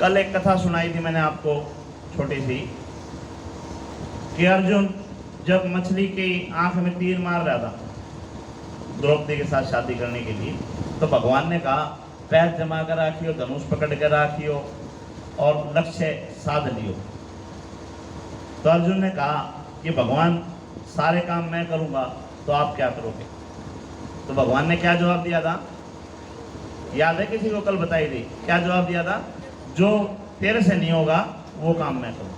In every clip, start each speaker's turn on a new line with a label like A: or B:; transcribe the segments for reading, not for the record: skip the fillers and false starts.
A: कल एक कथा सुनाई थी मैंने आपको छोटी सी, कि अर्जुन जब मछली की आंख में तीर मार रहा था द्रौपदी के साथ शादी करने के लिए, तो भगवान ने कहा पैर जमा कर रखियो, धनुष पकड़ कर रखियो और लक्ष्य साध लियो। तो अर्जुन ने कहा कि भगवान सारे काम मैं करूंगा तो आप क्या करोगे? तो भगवान ने क्या जवाब दिया था? याद है किसी को? कल बताई थी। क्या जवाब दिया था? जो तेरे से नहीं होगा वो काम मैं करूंगा,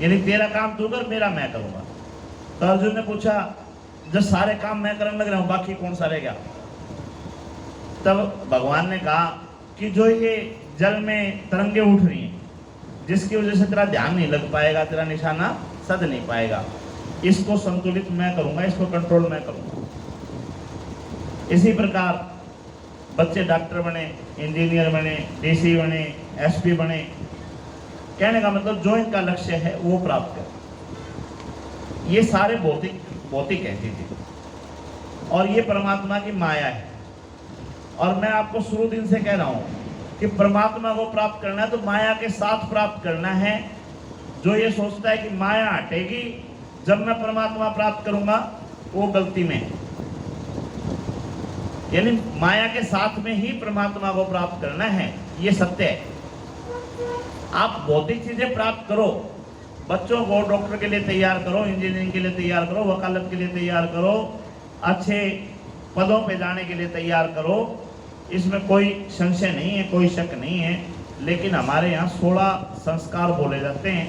A: यानी तेरा काम तू कर, मेरा मैं करूंगा। तो अर्जुन ने पूछा जब सारे काम मैं करने लग रहा हूं बाकी कौन सा रह गया? तब भगवान ने कहा कि जो ये जल में तरंगे उठ रही हैं, जिसकी वजह से तेरा ध्यान नहीं लग पाएगा, तेरा निशाना सध नहीं पाएगा, इसको संतुलित मैं करूंगा, इसको कंट्रोल मैं करूंगा। इसी प्रकार बच्चे डॉक्टर बने, इंजीनियर बने, डीसी बने, एसपी बने, कहने का मतलब जो इनका लक्ष्य है वो प्राप्त कर। ये सारे भौतिक है चीजें, और ये परमात्मा की माया है। और मैं आपको शुरू दिन से कह रहा हूं कि परमात्मा को प्राप्त करना है तो माया के साथ प्राप्त करना है। जो ये सोचता है कि माया हटेगी जब मैं परमात्मा प्राप्त करूंगा, वो गलती में है। यानी माया के साथ में ही परमात्मा को प्राप्त करना है, ये सत्य है। आप भौतिक चीजें प्राप्त करो, बच्चों को डॉक्टर के लिए तैयार करो, इंजीनियरिंग के लिए तैयार करो, वकालत के लिए तैयार करो, अच्छे पदों पे जाने के लिए तैयार करो, इसमें कोई संशय नहीं है, कोई शक नहीं है। लेकिन हमारे यहाँ 16 संस्कार बोले जाते हैं।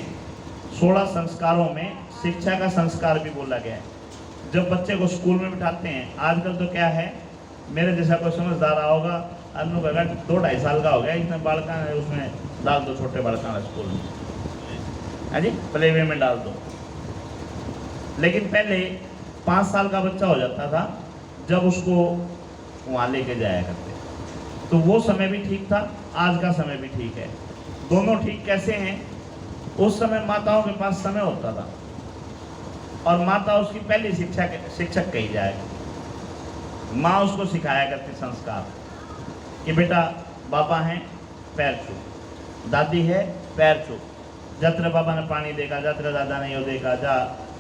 A: 16 संस्कारों में शिक्षा का संस्कार भी बोला गया है। जब बच्चे को स्कूल में बिठाते हैं, आजकल तो क्या है, मेरे जैसा कोई समझदार होगा, अनु का 2-2.5 साल का हो गया, इतने बालका है, उसमें डाल दो, छोटे बालका स्कूल में, है जी, प्ले वे में डाल दो। लेकिन पहले 5 साल का बच्चा हो जाता था जब उसको वहाँ लेके जाया करते, तो वो समय भी ठीक था, आज का समय भी ठीक है। दोनों ठीक कैसे हैं? उस समय माताओं के पास समय होता था और माता उसकी पहली शिक्षक कही जाएगी। माँ उसको सिखाया करती संस्कार कि बेटा बाबा हैं पैर छू, दादी है पैर छू, जत्र बाबा ने पानी देगा, जत्र दादा ने यो देखा, जा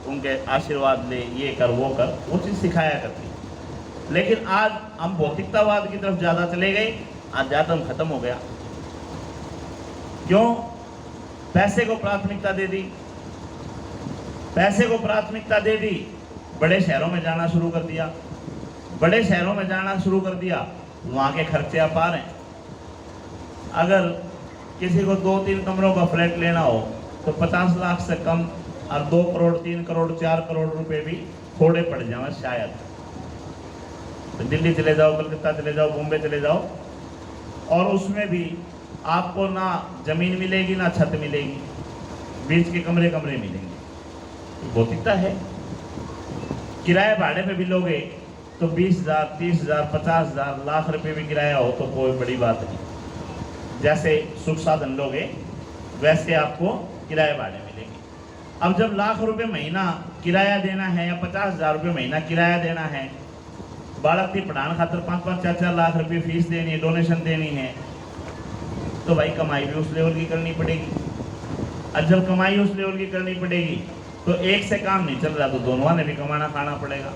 A: उनके आशीर्वाद ले, ये कर वो कर, वो चीज़ सिखाया करती। लेकिन आज हम भौतिकतावाद की तरफ ज़्यादा चले गए, अध्यात्म खत्म हो गया। क्यों? पैसे को प्राथमिकता दे दी, पैसे को प्राथमिकता दे दी, बड़े शहरों में जाना शुरू कर दिया, बड़े शहरों में जाना शुरू कर दिया, वहाँ के खर्चे अपार हैं। अगर किसी को 2-3 कमरों का फ्लैट लेना हो तो 50 लाख से कम और 2 करोड़ 3 करोड़ 4 करोड़ रुपए भी थोड़े पड़ जाए शायद। तो दिल्ली चले जाओ, कलकत्ता चले जाओ, बॉम्बे चले जाओ, और उसमें भी आपको ना जमीन मिलेगी ना छत मिलेगी, बीच के कमरे मिलेंगे। भौतिकता है। किराए भाड़े पे भी लोगे तो 20,000 30,000 50,000 लाख रुपए भी किराया हो तो कोई बड़ी बात नहीं। जैसे सुख साधन लोगे वैसे आपको किराए भाड़े मिलेंगे। अब जब लाख रुपए महीना किराया देना है या 50,000 रुपये महीना किराया देना है, बालक की पढ़ाने खातर 5-5 4-4 लाख रुपये फीस देनी है, डोनेशन देनी है, तो भाई कमाई भी उस लेवल की करनी पड़ेगी। और जब कमाई उस लेवल की करनी पड़ेगी तो एक से काम नहीं चल रहा, तो दोनों ने भी कमाना खाना पड़ेगा।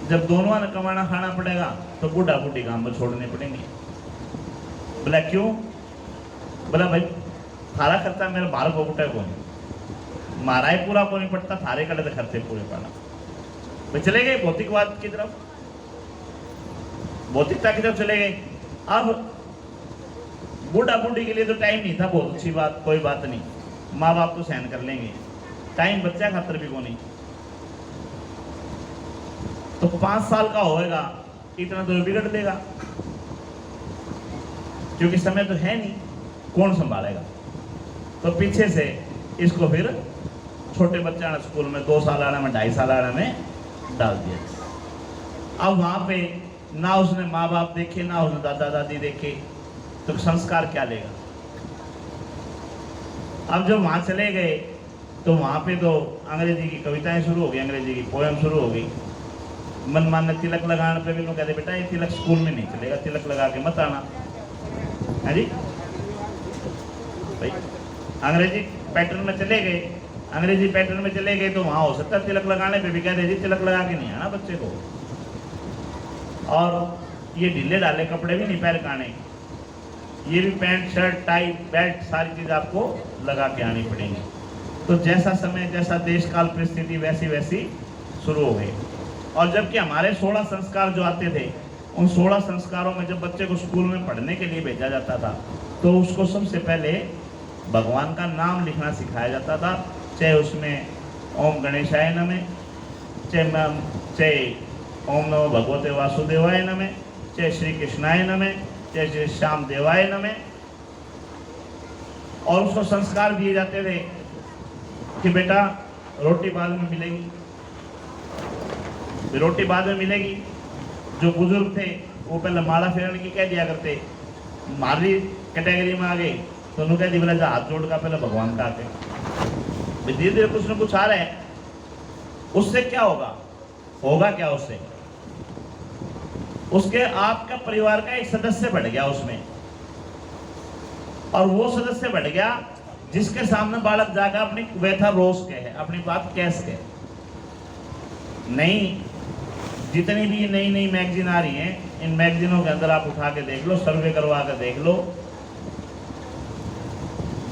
A: जब दोनों ने कमाना खाना पड़ेगा तो बूढ़ा बूढ़ी काम में छोड़ने पड़ेंगे। बोला क्यों? बोला भाई थारा खर्चा मेरे बाहर को उठा कौन, मारा ही पूरा को नहीं पड़ता, थारे कड़े तो खर्चे पूरे पड़ा। तो चले गए भौतिकवाद की तरफ, भौतिकता की तरफ चले गए। अब बूढ़ा बूढ़ी के लिए तो टाइम नहीं था, बहुत अच्छी बात, कोई बात नहीं, माँ बाप तो सहन कर लेंगे, टाइम बच्चा खातर भी को नहीं। तो 5 साल का होएगा इतना तो बिगड़ देगा, क्योंकि समय तो है नहीं, कौन संभालेगा। तो पीछे से इसको फिर छोटे बच्चा ने स्कूल में 2 साल आने में 2.5 साल आने में डाल दिया। अब वहां पे ना उसने माँ बाप देखे ना उसने दादा दादी देखे, तो संस्कार क्या लेगा। अब जब वहां चले गए तो वहां पे तो अंग्रेजी की कविताएं शुरू हो गई, अंग्रेजी की पोएम शुरू हो गई। मन मानने तिलक लगाने पे भी लोग कहते बेटा ये तिलक स्कूल में नहीं चलेगा, तिलक लगा के मत आना, है जी। भाई अंग्रेजी पैटर्न में चले गए, अंग्रेजी पैटर्न में चले गए तो वहां हो सकता है तिलक लगाने पे भी कह दे जी तिलक लगा के नहीं आना बच्चे को, और ये ढीले ढाले कपड़े भी नहीं पहन के आने, ये भी पैंट शर्ट टाई बेल्ट सारी चीज आपको लगा के आनी पड़ेगी। तो जैसा समय जैसा देश काल परिस्थिति वैसी वैसी शुरू हो गई। और जबकि हमारे 16 संस्कार जो आते थे, उन 16 संस्कारों में जब बच्चे को स्कूल में पढ़ने के लिए भेजा जाता था तो उसको सबसे पहले भगवान का नाम लिखना सिखाया जाता था, चाहे उसमें ओम गणेशाय नमः, चाहे ओम नमो भगवते वासुदेवाय नमः, चाहे श्री कृष्णाय नमः, चाहे श्री श्याम देवाय नमः। और उसको संस्कार दिए जाते थे कि बेटा रोटी बाद में मिलेगी, रोटी बाद में मिलेगी। जो बुजुर्ग थे वो पहले माला फेरने की कह दिया करते, मारी कैटेगरी में आ गए तो उन्होंने कह दी बोला हाथ जोड़ का पहले भगवान का आके, धीरे धीरे कुछ न कुछ आ रहा है। उससे क्या होगा, होगा क्या उससे, उसके आपका परिवार का एक सदस्य बढ़ गया उसमें, और वो सदस्य बढ़ गया जिसके सामने बालक जाकर अपनी व्यथा रोज कहे, अपनी बात कैसे कहे। नहीं, जितनी भी नई नई मैगजीन आ रही हैं, इन मैगजीनों के अंदर आप उठा के देख लो, सर्वे करवा कर देख लो,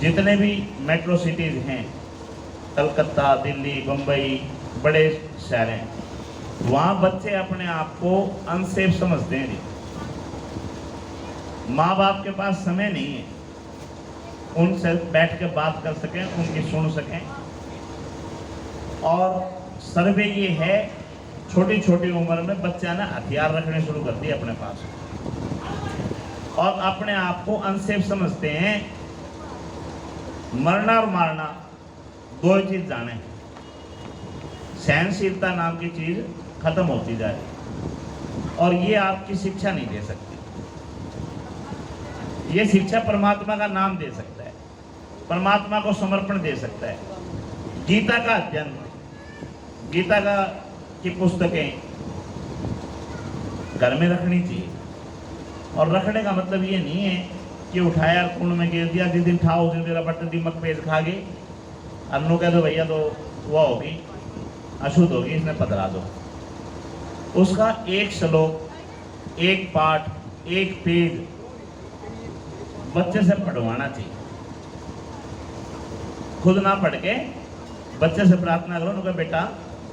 A: जितने भी मेट्रो सिटीज हैं, कलकत्ता, दिल्ली, बम्बई, बड़े शहर हैं, वहां बच्चे अपने आप को अनसेफ समझते हैं। माँ बाप के पास समय नहीं है उनसे बैठ के बात कर सकें, उनकी सुन सकें। और सर्वे ये है, छोटी छोटी उम्र में बच्चा ना हथियार रखने शुरू कर दिए अपने पास और अपने आप को अनसेफ समझते हैं। मरना और मारना दो ही चीज जाने, सहनशीलता नाम की चीज खत्म होती जा रही, और ये आपकी शिक्षा नहीं दे सकती। ये शिक्षा परमात्मा का नाम दे सकता है, परमात्मा को समर्पण दे सकता है। गीता का अध्ययन, गीता का की पुस्तकें घर में रखनी चाहिए, और रखने का मतलब ये नहीं है कि उठाया कुंड में गिर दिया, जिस दिन ठाओ उस दिन तेरा बट्टा दिमक पेज खा गए, अन्नों कह दो भैया तो वह होगी अशुद्ध होगी, इसमें पधरा दो। उसका एक श्लोक, एक पाठ, एक पेज बच्चे से पढ़वाना चाहिए। खुद ना पढ़ के बच्चे से प्रार्थना करो, उनका बेटा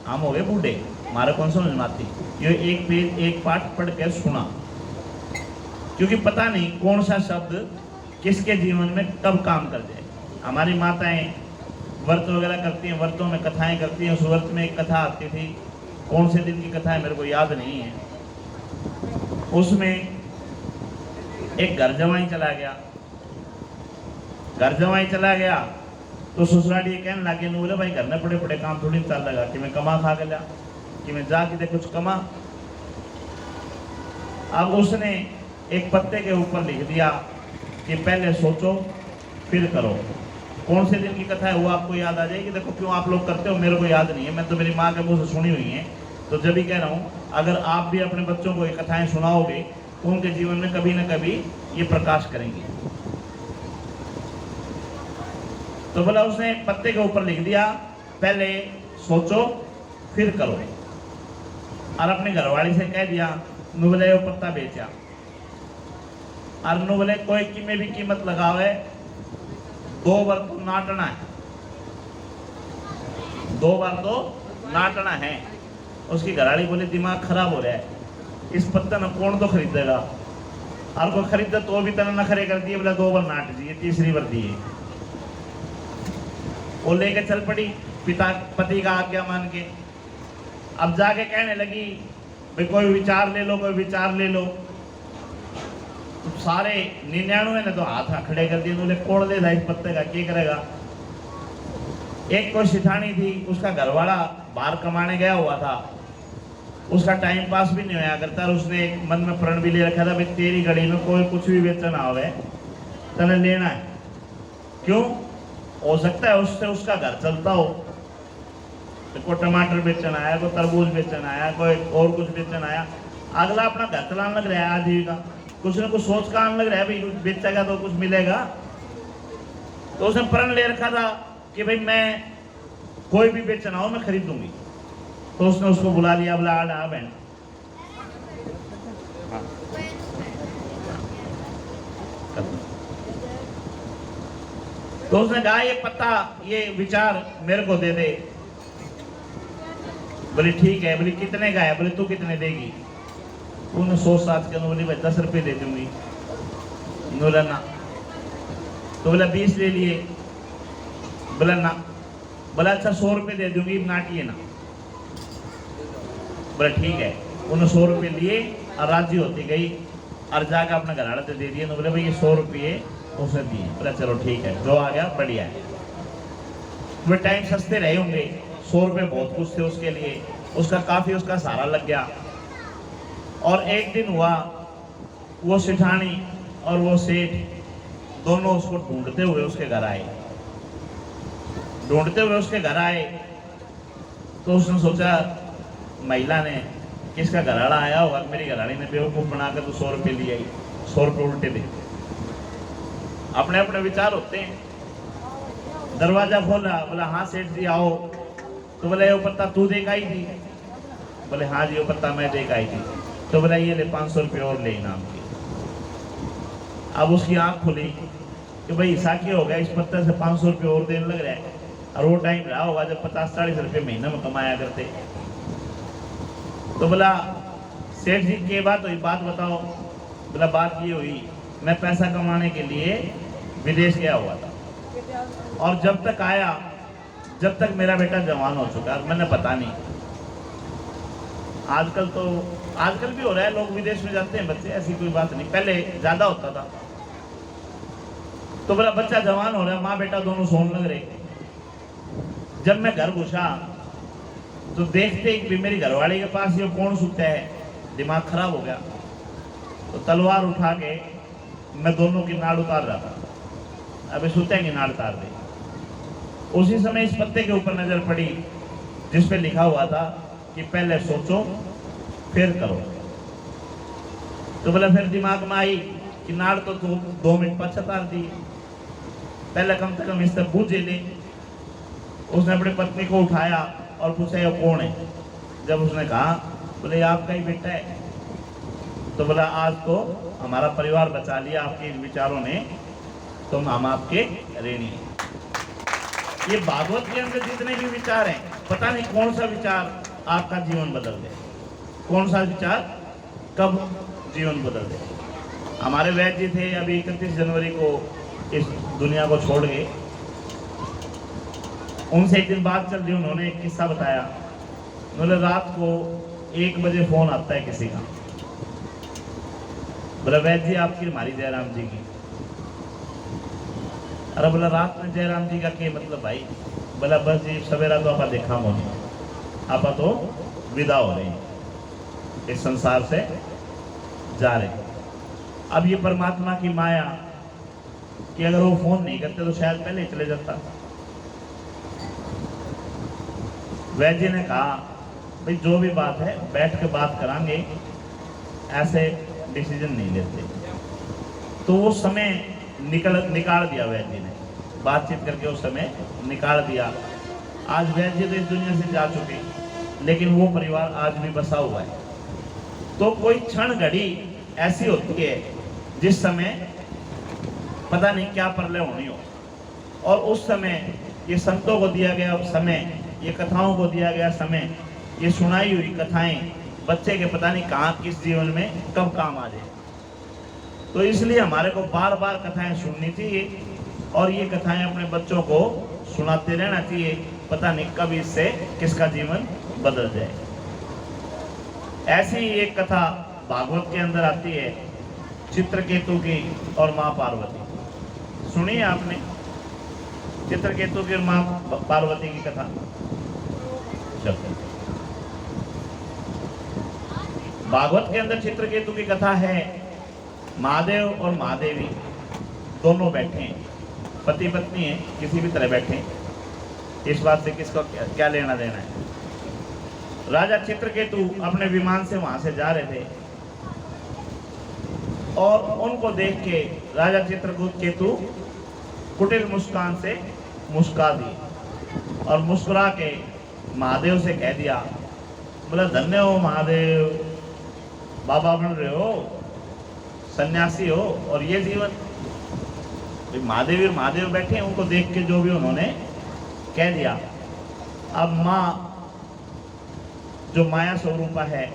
A: हम हो गए बूढ़े, हमारे कौन सा समझ आती, ये एक पेज एक पाठ पढ़ के सुना, क्योंकि पता नहीं कौन सा शब्द किसके जीवन में कब काम कर जाए। हमारी माताएं व्रत वगैरह करती हैं, व्रतों में कथाएं करती हैं। उस व्रत में एक कथा आती थी, कौन से दिन की कथा है मेरे को याद नहीं है। उसमें एक घर जवाई चला गया, घर जवाई चला गया तो ससुराली ये कहने लगे, बोले भाई घर में बड़े बड़े काम थोड़ी चल लगा कि मैं कमा खा गया, कि मैं जाके दे कुछ कमा। अब उसने एक पत्ते के ऊपर लिख दिया कि पहले सोचो फिर करो। कौन से दिन की कथा है वो आपको याद आ जाएगी। देखो क्यों आप लोग करते हो, मेरे को याद नहीं है, मैं तो मेरी माँ के मुंह से सुनी हुई है। तो जब भी कह रहा हूँ, अगर आप भी अपने बच्चों को ये कथाएं सुनाओगे तो उनके जीवन में कभी ना कभी ये प्रकाश करेंगे। तो बोला उसने पत्ते के ऊपर लिख दिया पहले सोचो फिर करो, और अपने घरवाली से कह दिया नु बोले वो पत्ता बेचा, और नु बोले कोई की में भी कीमत लगावे 2 बार तो नाटना है, 2 बार तो नाटना है। उसकी घरवाली बोले दिमाग खराब हो रहा है, इस पत्ते न कौन तो खरीदेगा, और कोई खरीदा तो भी तना नखरे कर दिए, बोला 2 बार नाट दिए, तीसरी बार दिए। वो लेके चल पड़ी पति का आज्ञा मान के। अब जाके कहने लगी भाई कोई विचार ले लो, कोई विचार ले लो। तो सारे 99 ने तो हाथ खड़े कर दिए, बोले कोड़ दे इस पत्ते का, क्या करेगा। एक कोई सिठानी थी, उसका घरवाला बाहर कमाने गया हुआ था, उसका टाइम पास भी नहीं होया करता, और उसने एक मन में प्रण भी ले रखा था भाई तेरी घड़ी में कोई कुछ भी बेचना आवे तने लेना है। क्यों, हो सकता है उससे उसका घर चलता हो। कोई टमाटर बेचन आया, कोई तरबूज बेचन आया, कोई और कुछ बेचन आया, अगला अपना घर चलाने लग रहा है आजीविका, कुछ न कुछ सोच का आने लग रहा है भाई बेचेगा तो कुछ मिलेगा। तो उसने प्रण ले रखा था कि भाई मैं कोई भी बेचना हो मैं खरीदूंगी। तो उसने उसको बुला लिया, बोला आ बहन। तो उसने कहा ये पत्ता, ये विचार मेरे को दे दे। बोली ठीक है। बोली कितने का है? बोले तू कितने देगी? उन्हें सोच साथ के बोली भाई 10 रुपये दे दूंगी। बोला ना। तो बोला 20 ले लिए। बोला ना। बोला अच्छा 100 रुपये दे दूंगी, नाटिए ना। बोला ठीक है। उन्होंने 100 रुपये लिए और राजी होती गई और जाकर अपने घर वाले दे दिए। तो बोले भाई ये 100 रुपये उसने दिए। बोला चलो ठीक है, जो आ गया बढ़िया है। वे टाइम सस्ते रहे होंगे, 100 रुपये बहुत कुछ थे उसके लिए, उसका काफी उसका सहारा लग गया। और एक दिन हुआ वो सेठानी और वो सेठ दोनों उसको ढूंढते हुए उसके घर आए। ढूंढते हुए उसके घर आए तो उसने सोचा महिला ने किसका घराड़ा आया होगा, मेरी घराड़ी ने बेवकूफ बनाकर तो 100 रुपये लिए, 100 रुपये उल्टे दे। अपने अपने विचार होते हैं। दरवाजा खोला, बोला हाँ सेठ जी आओ। तो बोले वो पत्ता तू दे आई थी? बोले हाँ जी वो पत्ता मैं दे आई थी। तो बोला ये ले 500 रुपये और ले इनाम की। अब उसकी आंख खुली कि भाई साकी हो गया, इस पत्ते से 500 रुपये और देने लग रहा है। और वो टाइम रहा होगा जब 50-40 रुपये महीने में कमाया करते। तो बोला सेठ जी की बात हुई, बात बताओ। बोला बात ये हुई, मैं पैसा कमाने के लिए विदेश गया हुआ था और जब तक आया, जब तक मेरा बेटा जवान हो चुका, मैंने पता नहीं। आजकल भी हो रहा है, लोग विदेश में जाते हैं बच्चे, ऐसी कोई बात नहीं, पहले ज्यादा होता था। तो बोला बच्चा जवान हो रहा है, माँ बेटा दोनों सोने लग रहे। जब मैं घर घुसा तो देखते कि मेरी घरवाली के पास ये कौन सुता है, दिमाग खराब हो गया। तो तलवार उठा के मैं दोनों की नाड़ उतार रहा था। अबे सुते की नाड़ उतार दे। उसी समय इस पत्ते के ऊपर नजर पड़ी जिस पे लिखा हुआ था कि पहले सोचो फिर करो। तो बोला फिर दिमाग में आई कि नाड़ तो 2 मिनट पाछा तार दी, पहले कम से कम इस तक बूझे ले। उसने अपनी पत्नी को उठाया और पूछा ये कौन है? जब उसने कहा, बोले आपका ही बेटा है। तो बोला आज तो हमारा परिवार बचा लिया आपके इन विचारों ने, तो हम आपके ऋणी हैं। ये भागवत के अंदर जितने भी विचार हैं, पता नहीं कौन सा विचार आपका जीवन बदल दे, कौन सा विचार कब जीवन बदल दे। हमारे वैद्य जी थे, अभी 31 जनवरी को इस दुनिया को छोड़ गए। उनसे एक दिन बात चल रही, उन्होंने एक किस्सा बताया। बोले रात को 1 बजे फोन आता है किसी का, बोला वैद्य जी आपकी हमारी जयराम जी की। अरे बोला रात में जयराम जी का क्या मतलब भाई? बोला बस जी सवेरा तो आप देखा मोनी, आप तो विदा हो रहे हैं, इस संसार से जा रहे। अब ये परमात्मा की माया कि अगर वो फोन नहीं करते तो शायद पहले ही चले जाता। वैद्य ने कहा भाई जो भी बात है बैठ के बात करांगे, ऐसे डिसीजन नहीं लेते। तो वो समय निकाल दिया वैद्य ने, बातचीत करके उस समय निकाल दिया। आज वैद्य तो इस दुनिया से जा चुके, लेकिन वो परिवार आज भी बसा हुआ है। तो कोई क्षण घड़ी ऐसी होती है जिस समय पता नहीं क्या प्रलय होनी हो, और उस समय ये संतों को दिया गया समय, ये कथाओं को दिया गया समय, ये सुनाई हुई कथाएं बच्चे के पता नहीं कहाँ किस जीवन में कब काम आ जाए। तो इसलिए हमारे को बार बार कथाएं सुननी चाहिए और ये कथाएं अपने बच्चों को सुनाते रहना चाहिए, पता नहीं कब इससे किसका जीवन बदल जाए। ऐसी एक कथा भागवत के अंदर आती है, चित्रकेतु की और माँ पार्वती। सुनी है आपने चित्रकेतु की और माँ पार्वती की कथा? भागवत के अंदर चित्रकेतु की कथा है। महादेव और महादेवी दोनों बैठे हैं, पति पत्नी है, किसी भी तरह बैठे हैं, इस बात से किसको क्या लेना देना है। राजा चित्रकेतु अपने विमान से वहां से जा रहे थे और उनको देख के राजा चित्रकेतु कुटिल मुस्कान से मुस्का दी और मुस्कुरा के महादेव से कह दिया, बोला धन्य हो महादेव, बाबा बन रहे हो, सन्यासी हो, और ये जीवन। महादेव बैठे हैं, उनको देख के जो भी उन्होंने कह दिया। अब माँ जो माया स्वरूपा है,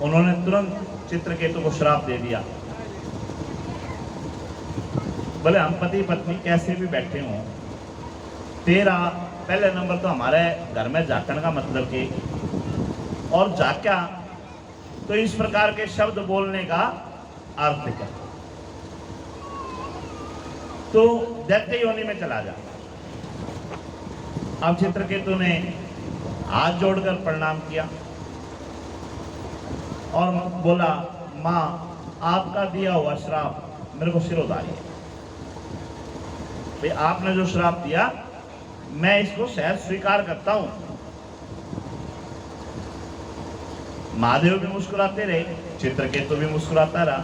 A: उन्होंने तुरंत चित्रकेतु को श्राप दे दिया। बोले हम पति पत्नी कैसे भी बैठे हों, तेरा पहले नंबर तो हमारे घर में जाकन का मतलब कि, और जाक्या तो इस प्रकार के शब्द बोलने का अर्थ क्या, तो दैत्य योनि में चला जा। अब चित्रकेतु ने हाथ जोड़कर प्रणाम किया और बोला, मां आपका दिया हुआ श्राप मेरे को सिरोधारी है। भाई आपने जो श्राप दिया मैं इसको शायद स्वीकार करता हूं। महादेव भी मुस्कुराते रहे, चित्रकेतु भी मुस्कुराता रहा।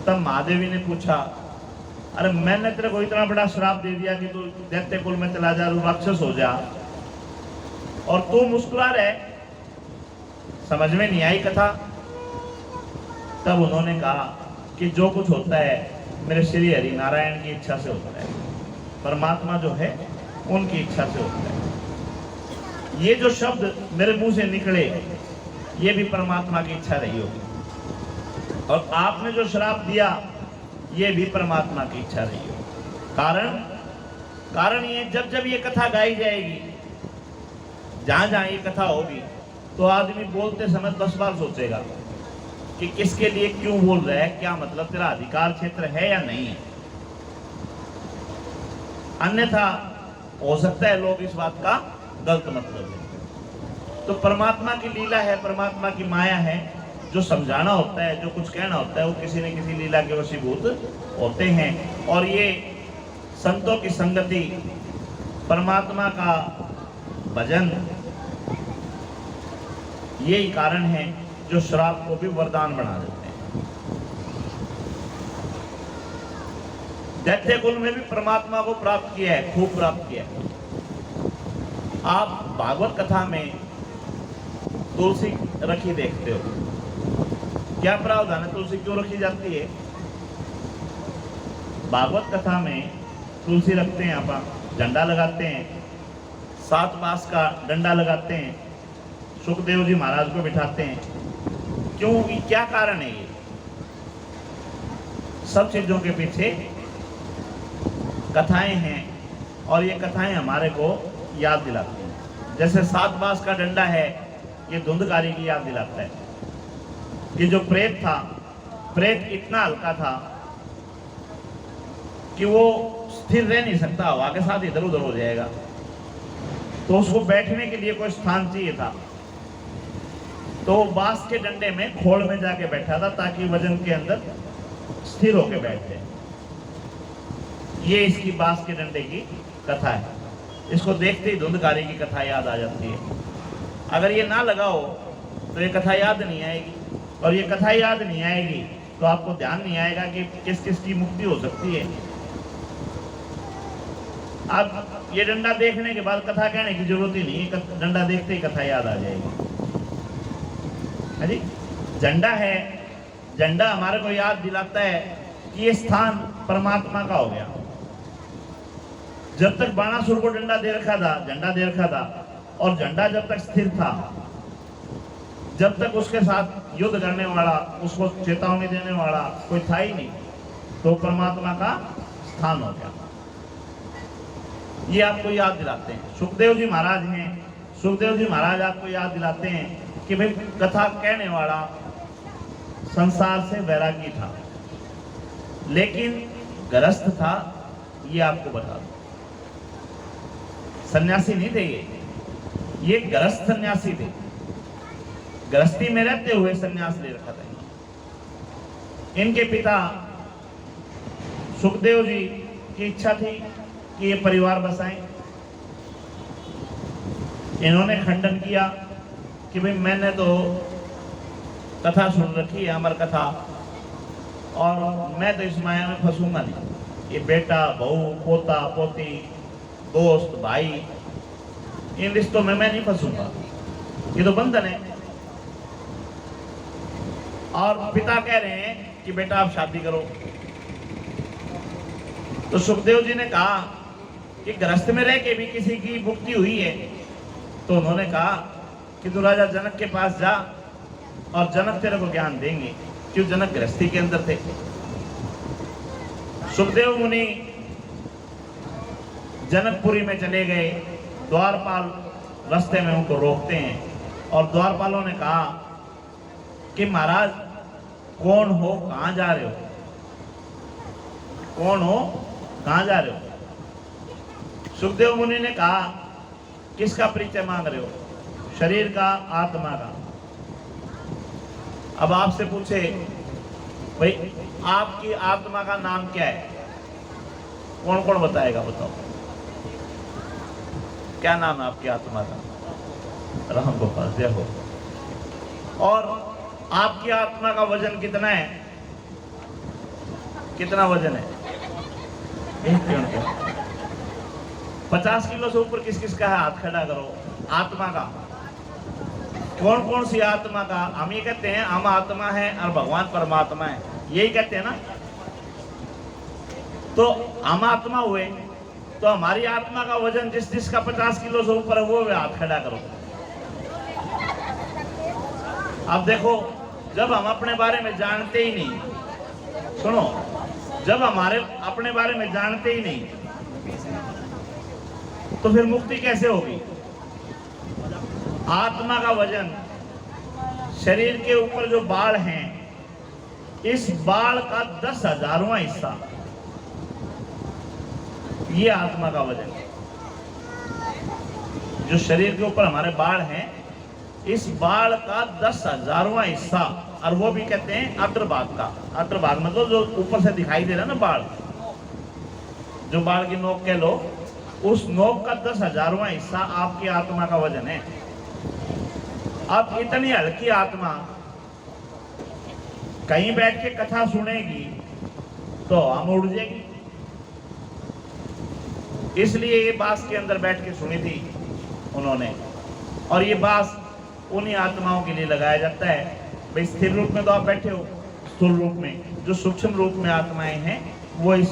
A: तब महादेवी ने पूछा, अरे मैंने तेरे को इतना बड़ा श्राप दे दिया कि तू दैत्य कुल में चला जा, तू राक्षस हो जा, और तू मुस्कुरा रहे, समझ में नहीं आई कथा। तब उन्होंने कहा कि जो कुछ होता है मेरे श्री हरि नारायण की इच्छा से होता है, परमात्मा जो है उनकी इच्छा से होता है। ये जो शब्द मेरे मुंह से निकले ये भी परमात्मा की इच्छा रही होगी, और आपने जो श्राप दिया ये भी परमात्मा की इच्छा रही होगी। कारण ये जब ये कथा गाई जाएगी, जहां ये कथा होगी, तो आदमी बोलते समय 10 बार सोचेगा कि किसके लिए क्यों बोल रहा है, क्या मतलब, तेरा अधिकार क्षेत्र है या नहीं है। अन्यथा हो सकता है लोग इस बात का गलत मतलब है। तो परमात्मा की लीला है, परमात्मा की माया है, जो समझाना होता है, जो कुछ कहना होता है, वो किसी न किसी लीला के वशीभूत होते हैं। और ये संतों की संगति, परमात्मा का भजन, यही कारण है जो श्राप को भी वरदान बना देते हैं। दैत्य कुल में भी परमात्मा को प्राप्त किया है, खूब प्राप्त किया है। आप भागवत कथा में तुलसी रखी देखते हो, क्या प्रावधान है, तुलसी क्यों रखी जाती है? भागवत कथा में तुलसी रखते हैं, आप झंडा लगाते हैं, 7 बांस का डंडा लगाते हैं, सुखदेव जी महाराज को बिठाते हैं। क्यों, क्या कारण है? ये सब चीजों के पीछे कथाएं हैं, और ये कथाएं हमारे को याद दिलाती हैं। जैसे 7 बांस का डंडा है, ये धुंधकारी की याद दिलाता है कि जो प्रेत था, प्रेत इतना हल्का था कि वो स्थिर रह नहीं सकता, हवा के साथ इधर उधर हो जाएगा, तो उसको बैठने के लिए कोई स्थान चाहिए था। तो बांस के डंडे में खोल में जाके बैठा था ताकि वजन के अंदर स्थिर होकर बैठ जाए। ये इसकी बांस के डंडे की कथा है। इसको देखते ही धुंधकारी की कथा याद आ जाती है। अगर ये ना लगाओ तो ये कथा याद नहीं आएगी, और ये कथा याद नहीं आएगी तो आपको ध्यान नहीं आएगा कि किस किस की मुक्ति हो सकती है। अब ये डंडा देखने के बाद कथा कहने की जरूरत ही नहीं है, डंडा देखते ही कथा याद आ जाएगी। जी, झंडा है, झंडा हमारे को याद दिलाता है कि ये स्थान परमात्मा का हो गया। जब तक बाणासुर को डंडा दे रखा था, झंडा दे रखा था, और झंडा जब तक स्थिर था, जब तक उसके साथ युद्ध करने वाला, उसको चेतावनी देने वाला कोई था ही नहीं, तो परमात्मा का स्थान हो गया। ये आपको याद दिलाते हैं। सुखदेव जी महाराज हैं, सुखदेव जी महाराज आपको याद दिलाते हैं कि भाई कथा कहने वाला संसार से वैरागी था, लेकिन गृहस्थ था, ये आपको बता दो। सन्यासी नहीं थे ये गृहस्थ सन्यासी थे। गृहस्थी में रहते हुए सन्यास ले रखा था। इनके पिता सुखदेव जी की इच्छा थी कि ये परिवार बसाएं। इन्होंने खंडन किया कि भाई मैंने तो कथा सुन रखी है, अमर कथा, और मैं तो इस माया में फंसूंगा नहीं। ये बेटा, बहू, पोता, पोती, दोस्त, भाई, इन रिश्तों में मैं नहीं फंसूंगा, ये तो बंधन है। और पिता कह रहे हैं कि बेटा आप शादी करो। तो सुखदेव जी ने कहा कि गृहस्थ में रह के भी किसी की मुक्ति हुई है। तो उन्होंने कहा कि तू राजा जनक के पास जा और जनक तेरे को ज्ञान देंगे, क्यों जनक गृहस्थी के अंदर थे। सुखदेव मुनि जनकपुरी में चले गए। द्वारपाल रास्ते में उनको रोकते हैं और द्वारपालों ने कहा कि महाराज कौन हो, कहां जा रहे हो, कौन हो, कहां जा रहे हो। सुखदेव मुनि ने कहा किसका परिचय मांग रहे हो, शरीर का, आत्मा का। अब आपसे पूछे भाई आपकी आत्मा का नाम क्या है, कौन कौन बताएगा, बताओ क्या नाम है आपकी आत्मा का। राम गोपाल जय हो। और आपकी आत्मा का वजन कितना है, कितना वजन है, 1 किलो। 50 किलो से ऊपर किस किस का है, हाथ खड़ा करो। आत्मा का कौन कौन सी आत्मा का, हम ये कहते हैं हम आत्मा है और भगवान परमात्मा है, यही कहते हैं ना। तो हम आत्मा हुए, तो हमारी आत्मा का वजन जिस जिसका 50 किलो से ऊपर है वो हाथ खड़ा करो। अब देखो, जब हम अपने बारे में जानते ही नहीं, सुनो, जब हमारे अपने बारे में जानते ही नहीं तो फिर मुक्ति कैसे होगी। आत्मा का वजन, शरीर के ऊपर जो बाल हैं, इस बाल का 10,000वां हिस्सा, ये आत्मा का वजन। जो शरीर के ऊपर हमारे बाल हैं, इस बाल का 10,000वां हिस्सा, और वो भी कहते हैं अग्रभाग का। अग्रभाग मतलब जो ऊपर से दिखाई दे रहा है ना बाल, जो बाल की नोक कह लो, उस नोक का 10,000वां हिस्सा आपकी आत्मा का वजन है। अब इतनी हल्की आत्मा कहीं बैठ के कथा सुनेगी तो हम उड़ जाएगी। इसलिए ये बांस के अंदर बैठ के सुनी थी उन्होंने, और ये बांस उन्हीं आत्माओं के लिए लगाया जाता है। भाई स्थिर रूप में तो आप बैठे हो, स्थूल रूप में जो सूक्ष्म रूप में आत्माएं हैं वो इस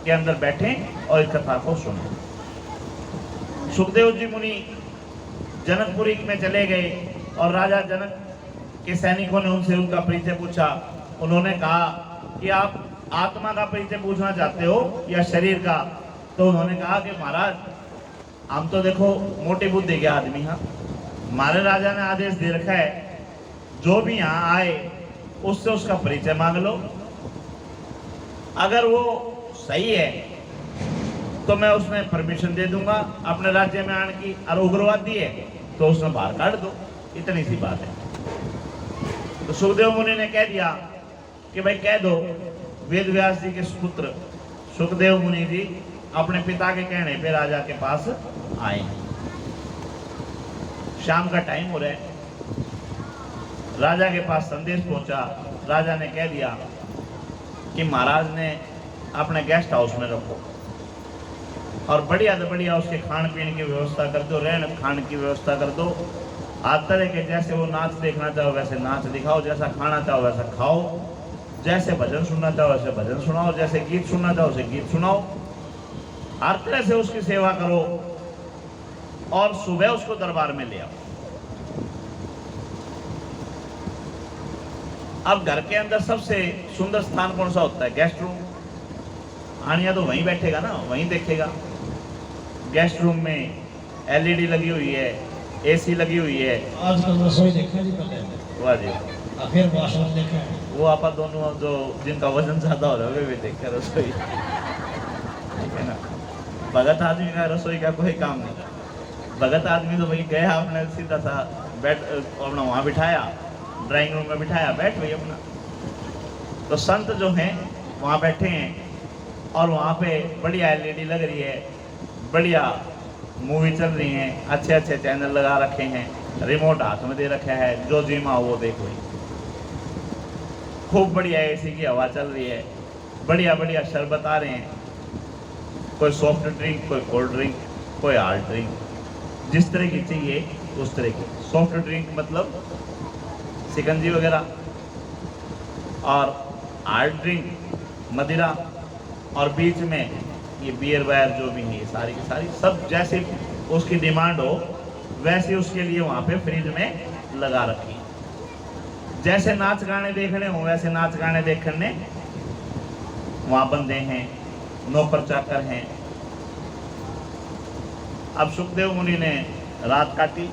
A: के अंदर बैठे और इस कथा को सुने। सुखदेव जी मुनि जनकपुरी में चले गए और राजा जनक के सैनिकों ने उनसे उनका परिचय पूछा। उन्होंने कहा कि आप आत्मा का परिचय पूछना चाहते हो या शरीर का। तो उन्होंने कहा कि महाराज हम तो देखो मोटी बुद्धि के आदमी हैं, हमारे राजा ने आदेश दे रखा है जो भी यहाँ आए उससे उसका परिचय मांग लो, अगर वो सही है तो मैं उसमें परमिशन दे दूंगा अपने राज्य में आने की, और उग्रवादी है तो उसमें बाहर काट दो, इतनी सी बात है। तो सुखदेव मुनि ने कह दिया कि भाई कह दो वेद व्यास जी के पुत्र सुखदेव मुनि जी अपने पिता के कहने पे राजा के पास आए। शाम का टाइम हो रहा है, राजा के पास संदेश पहुंचा। राजा ने कह दिया कि महाराज ने अपने गेस्ट हाउस में रखो और बढ़िया से बढ़िया उसके खान पीने की व्यवस्था कर दो, रहन खान की व्यवस्था कर दो। हर तरह के जैसे वो नाच देखना चाहो वैसे नाच दिखाओ, जैसा खाना चाहो वैसा खाओ, जैसे भजन सुनना चाहो वैसे भजन सुनाओ, जैसे गीत सुनना चाहो वैसे गीत सुनाओ। हर तरह से उसकी सेवा करो और सुबह उसको दरबार में ले आओ। अब घर के अंदर सबसे सुंदर स्थान कौन सा होता है? Guest room. आनिया तो वहीं बैठेगा ना, वहीं देखेगा। गेस्ट रूम में एलईडी लगी हुई है, एसी लगी हुई है।
B: आजकल रसोई देखा जी पहले।
A: वाह जी।
B: फिर वॉशरूम देखा है।
A: वो आप दोनों जो जिनका वजन ज्यादा हो रहा है वे भी देखे रसोई, ठीक है ना। भगत आदमी का रसोई का कोई काम नहीं। भगत आदमी तो भाई गया आपने सीधा सा बैठ अपना वहाँ बिठाया, ड्राइंग रूम में बिठाया, बैठ गई अपना। तो संत जो हैं वहाँ बैठे हैं और वहाँ पे बढ़िया एलईडी लग रही है, बढ़िया मूवी चल रही है, अच्छे अच्छे चैनल लगा रखे हैं, रिमोट हाथ में दे रखा है, जो जीमा वो देखो। खूब बढ़िया एसी की हवा चल रही है, बढ़िया बढ़िया शरबत आ रहे हैं, कोई सॉफ्ट ड्रिंक, कोई कोल्ड ड्रिंक, कोई हार्ड ड्रिंक, जिस तरह की चाहिए उस तरह की। सॉफ्ट ड्रिंक मतलब शिकंजी वगैरह, और हार्ड ड्रिंक मदिरा, और बीच में ये बियर वायर जो भी है सारी की सारी, सब जैसे उसकी डिमांड हो वैसे उसके लिए वहाँ पे फ्रिज में लगा रखी। जैसे नाच गाने देखने हो वैसे नाच गाने देखने वहाँ बंदे हैं, नौकर चाकर हैं। अब सुखदेव मुनि ने रात काटी,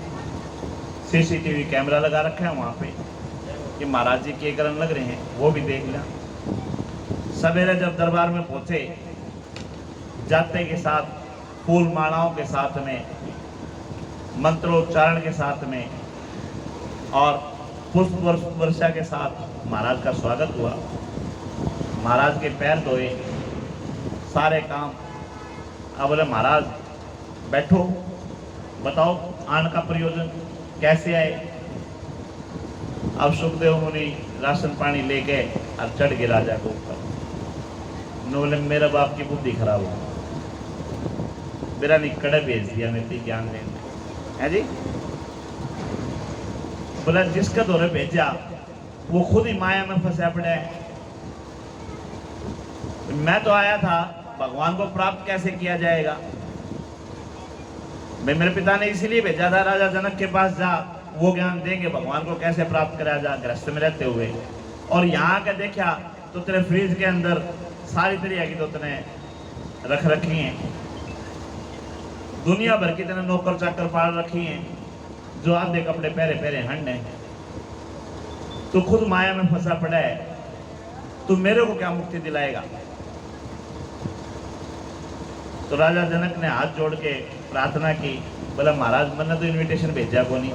A: सीसीटीवी कैमरा लगा रखा है वहाँ पे कि महाराज जी के करन लग रहे हैं, वो भी देख लिया। सवेरे जब दरबार में पहुंचे, जाते के साथ फूल मालाओं के साथ में, मंत्रोच्चारण के साथ में और पुष्प वर्षा के साथ महाराज का स्वागत हुआ। महाराज के पैर धोए, सारे काम। अब बोले महाराज बैठो, बताओ आने का प्रयोजन कैसे आए। अब सुखदेव मुनि राशन पानी लेके और चढ़ गए राजा के ऊपर। बोले मेरा बाप की बुद्धि खराब हो, मेरा निकड़े भेज दिया मेरे ज्ञान लेने है जी। बोला जिसका दौरे भेजा वो खुद ही माया में फंसा पड़ा है। मैं तो आया था भगवान को प्राप्त कैसे किया जाएगा। मैं मेरे पिता ने इसीलिए भेजा था राजा जनक के पास, जा वो ज्ञान देंगे भगवान को कैसे प्राप्त करा जा गृहस्थ में रहते हुए। और यहाँ का देखा तो तेरे फ्रिज के अंदर सारी तरह की तो तने रख रखी हैं, दुनिया भर की तने नौकर चाकर पाल रखी हैं, जो आधे कपड़े पहरे पहरे हंड हैं। तू खुद माया में फंसा पड़ा है, तू मेरे को क्या मुक्ति दिलाएगा। तो राजा जनक ने हाथ जोड़ के प्रार्थना की, बोला महाराज मैंने तो इनविटेशन भेजा को नहीं,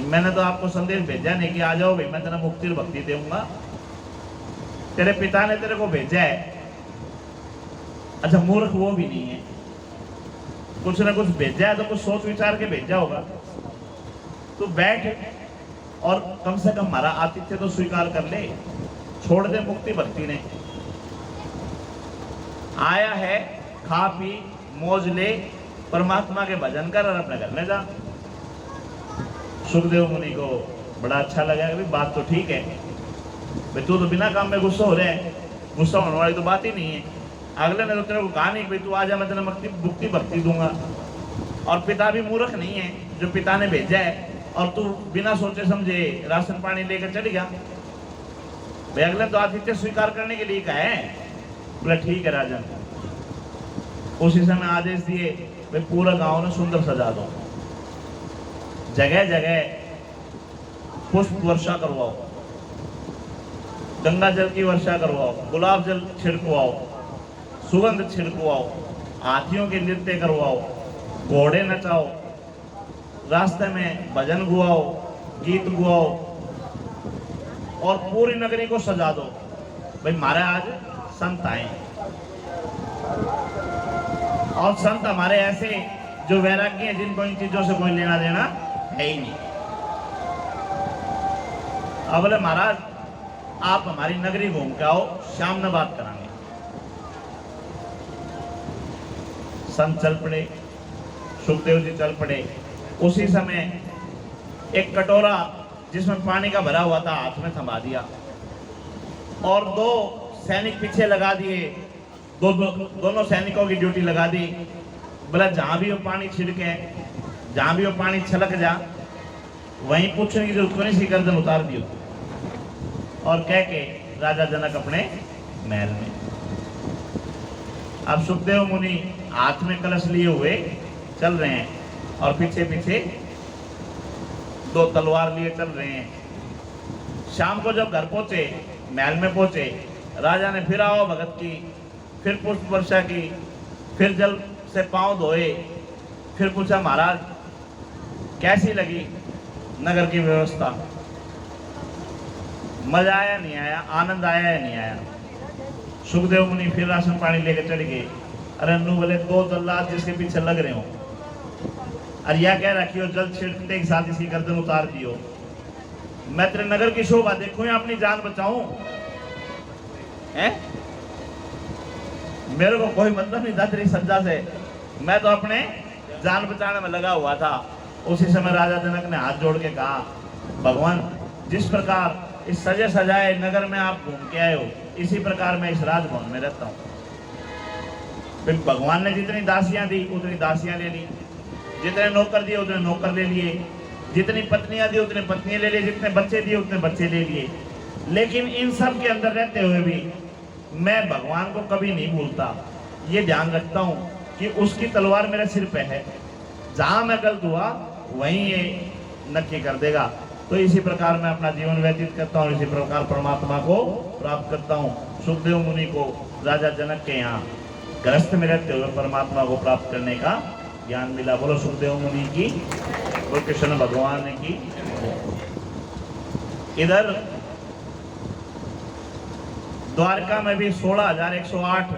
A: मैंने तो आपको संदेश भेजा नहीं कि आ जाओ भाई मैं तेरा मुक्ति और भक्ति दूंगा। तेरे पिता ने तेरे को भेजा है। अच्छा मूर्ख वो भी नहीं है, कुछ ना कुछ भेजा है तो कुछ सोच विचार के भेजा होगा। तू बैठ और कम से कम हमारा आतिथ्य तो स्वीकार कर ले, छोड़ दे मुक्ति भक्ति ने। आया है खा पी मौज ले, परमात्मा के भजन कर और अपने घर में जा। सुखदेव मुनि को बड़ा अच्छा लगा कि बात तो ठीक है भाई, तू तो बिना काम में गुस्सा हो रहा है, गुस्सा होने वाली तो बात ही नहीं है। अगले ने तो तेरे को कहा नहीं भाई तू आ जा मैं तेरे मुक्ति भक्ति दूंगा। और पिता भी मूर्ख नहीं है, जो पिता ने भेजा है और तू बिना सोचे समझे राशन पानी लेकर चढ़ गया भाई। अगले तो आतिथ्य स्वीकार करने के लिए कहा है। बोला ठीक है राजन। उसी समय आदेश दिए भाई पूरा गांव ने सुंदर सजा दो, जगह जगह पुष्प वर्षा करवाओ, गंगा जल की वर्षा करवाओ, गुलाब जल छिड़कवाओ, सुगंध छिड़कवाओ, हाथियों के नृत्य करवाओ, घोड़े नचाओ, रास्ते में भजन गुआओ, गीत गुआओ और पूरी नगरी को सजा दो भाई हमारे आज संत आए। और संत हमारे ऐसे जो वैराग्य हैं, जिनको इन चीजों से कोई लेना देना है ही नहीं। अब बोले महाराज आप हमारी नगरी घूम के आओ, शाम में बात करांगे। संत चल पड़े, सुखदेव जी चल पड़े। उसी समय एक कटोरा जिसमें पानी का भरा हुआ था हाथ में थमा दिया और दो सैनिक पीछे लगा दिए। दोनों सैनिकों की ड्यूटी लगा दी। बोला जहां भी वो पानी छिड़के, जहां भी वो पानी छलक जा, वहीं पूछने की जरूरत नहीं सी, गर्दन उतार दियो। और कह के राजा जनक अपने महल में। अब सुखदेव मुनि हाथ में कलश लिए हुए चल रहे हैं और पीछे पीछे दो तलवार लिए चल रहे हैं। शाम को जब घर पहुंचे, महल में पहुंचे, राजा ने फिर आओ भगत की, फिर पुष्प वर्षा की, फिर जल से पांव धोए, फिर पूछा महाराज कैसी लगी नगर की व्यवस्था, मजा आया नहीं आया, आनंद आया या नहीं आया। सुखदेव मुनि फिर राशन पानी लेकर चढ़ गए। अरे अन्नू बोले दो जल्लाद जिसके पीछे लग रहे हो, और यह कह रखी हो जल छिड़कते के साथ इसकी गर्दन उतार दियो। मैं तेरे नगर की शोभा देखूं या अपनी जान बचाऊं। हैं? मेरे को कोई मतलब नहीं था तेरी सज्जा से, मैं तो अपने जान बचाने में लगा हुआ था। उसी समय राजा जनक ने हाथ जोड़ के कहा, भगवान जिस प्रकार इस सजे सजाए नगर में आप घूम के आए हो, इसी प्रकार मैं इस राजभवन में रहता हूँ। फिर भगवान ने जितनी दासियां दी उतनी दासियां ले ली, जितने नौकर दिए उतने नौकर ले लिए, जितनी पत्नियां दी उतने पत्नियां ले लिए, जितने बच्चे दिए उतने बच्चे ले लिए। लेकिन इन सब के अंदर रहते हुए भी मैं भगवान को कभी नहीं भूलता। ये ध्यान रखता हूँ कि उसकी तलवार मेरे सिर पे है, जहां मैं गलत हुआ वहीं ये नक्की कर देगा। तो इसी प्रकार मैं अपना जीवन व्यतीत करता हूँ, इसी प्रकार परमात्मा को प्राप्त करता हूँ। सुखदेव मुनि को राजा जनक के यहाँ ग्रस्त में रहते हुए परमात्मा को प्राप्त करने का ज्ञान मिला। बोलो सुखदेव मुनि की, बोलो कृष्ण भगवान की। इधर द्वारका में भी 16,108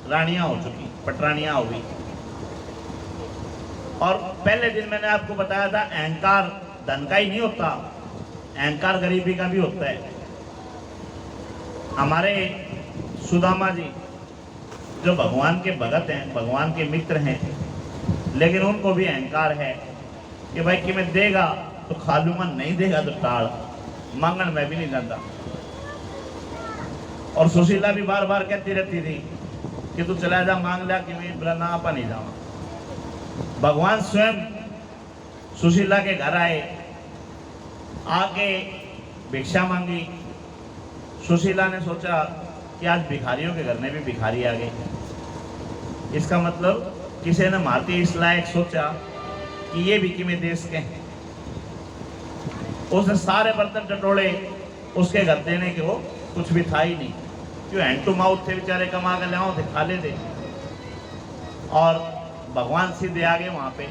A: रानियां हो चुकी, पटरानियां हो गई। और पहले दिन मैंने आपको बताया था, अहंकार धन का ही नहीं होता, अहंकार गरीबी का भी होता है। हमारे सुदामा जी जो भगवान के भगत हैं, भगवान के मित्र हैं, लेकिन उनको भी अहंकार है कि भाई कि मैं देगा तो खा लूंगा, नहीं देगा तो टाल, मांगन में भी नहीं जाता। और सुशीला भी बार बार कहती रहती थी कि तू चला जा, मांग लिया कि मैं बोला ना आपा नहीं जाऊंगा। भगवान स्वयं सुशीला के घर आए, आके भिक्षा मांगी। सुशीला ने सोचा कि आज भिखारियों के घर में भी भिखारी आ गए, इसका मतलब किसी ने मारती इस लायक सोचा कि ये भी किमें देश के हैं। उसने सारे बर्तन टटोले, उसके घर देने के वो कुछ भी था ही नहीं, क्यों हैंड टू माउथ थे बेचारे, कमा कर ले आओ थे, खा ले थे। और भगवान सीधे आ गए वहां पे,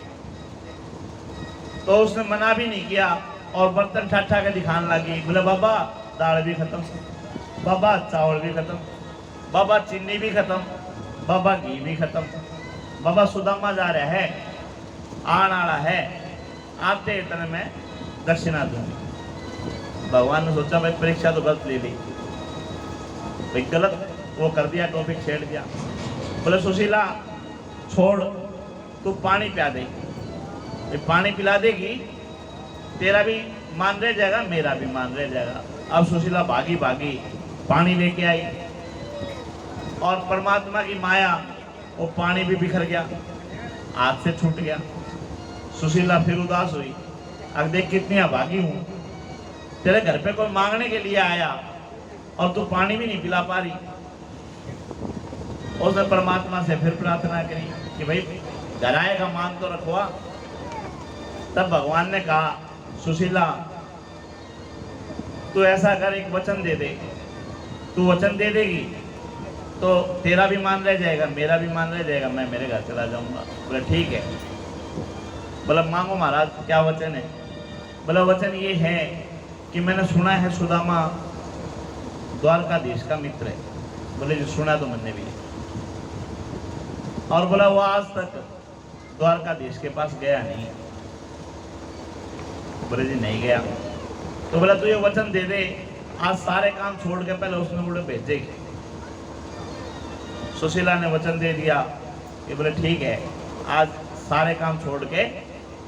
A: तो उसने मना भी नहीं किया और बर्तन ठा के दिखाने लगी। बोले बाबा दाल भी खत्म, बाबा चावल भी खत्म, बाबा चीनी भी खत्म, बाबा घी भी खत्म, बाबा सुदामा जा रहा है, आने वाला है, आते इतने में दक्षिणा दूंगी। भगवान ने सोचा भाई परीक्षा तो गलत ले ली, भाई गलत वो कर दिया, टॉपिक छेड़ दिया। बोले सुशीला छोड़, तू पानी पिला दे, पानी पिला देगी तेरा भी मान रह जाएगा, मेरा भी मान रह जाएगा। अब सुशीला भागी भागी पानी लेके आई और परमात्मा की माया, वो पानी भी बिखर गया, हाथ से छूट गया। सुशीला फिर उदास हुई, अब देख कितनी अभागी हूं, तेरे घर पे कोई मांगने के लिए आया और तू पानी भी नहीं पिला पा रही। उसने परमात्मा से फिर प्रार्थना करी कि भाई घर आएगा मांग तो रखवा। तब भगवान ने कहा सुशीला तू ऐसा कर, एक वचन दे दे, तू वचन दे देगी तो तेरा भी मान रह जाएगा, मेरा भी मान रह जाएगा, मैं मेरे घर चला जाऊंगा। बोला ठीक है। बोला मांगो महाराज क्या वचन है? बोला वचन ये है कि मैंने सुना है सुदामा द्वारकाधीश का मित्र है। बोले जो सुना तो मैंने भी। और बोला वो आज तक द्वारकाधीश के पास गया नहीं। बोले जी नहीं गया। तो बोला तू ये वचन दे दे, आज सारे काम छोड़ के पहले उसने बोले भेजेगी। सुशीला ने वचन दे दिया कि बोले ठीक है, आज सारे काम छोड़ के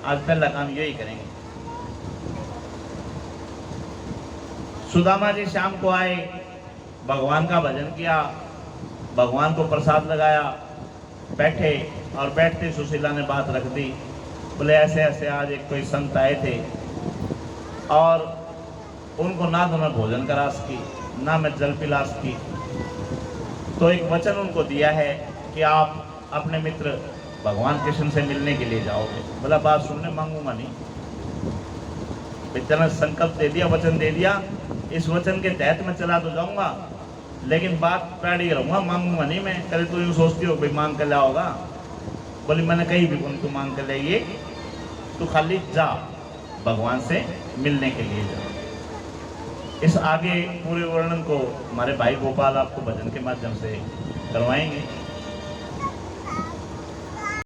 A: आज पहला काम यही करेंगे। सुदामा जी शाम को आए, भगवान का भजन किया, भगवान को प्रसाद लगाया, बैठे और बैठते सुशीला ने बात रख दी। बोले ऐसे ऐसे आज एक कोई संत आए थे और उनको ना तो मैं भोजन करा सकी, ना मैं जल पिला सकी, तो एक वचन उनको दिया है कि आप अपने मित्र भगवान कृष्ण से मिलने के लिए जाओगे। बोला बात सुनने मांगूंगा नहीं, इतना संकल्प दे दिया, वचन दे दिया, इस वचन के तहत मैं चला तो जाऊंगा, लेकिन बात पैड़ी रहूंगा, मांगूंगा नहीं मैं। कभी तू यूँ सोचती हो भाई मांग कर लाओगा? बोली मैंने कहीं भी कौन तू मांग कर लाइए, तू खाली जा, भगवान से मिलने के लिए जा। इस आगे पूरे वर्णन को हमारे भाई गोपाल आपको भजन के माध्यम से करवाएंगे।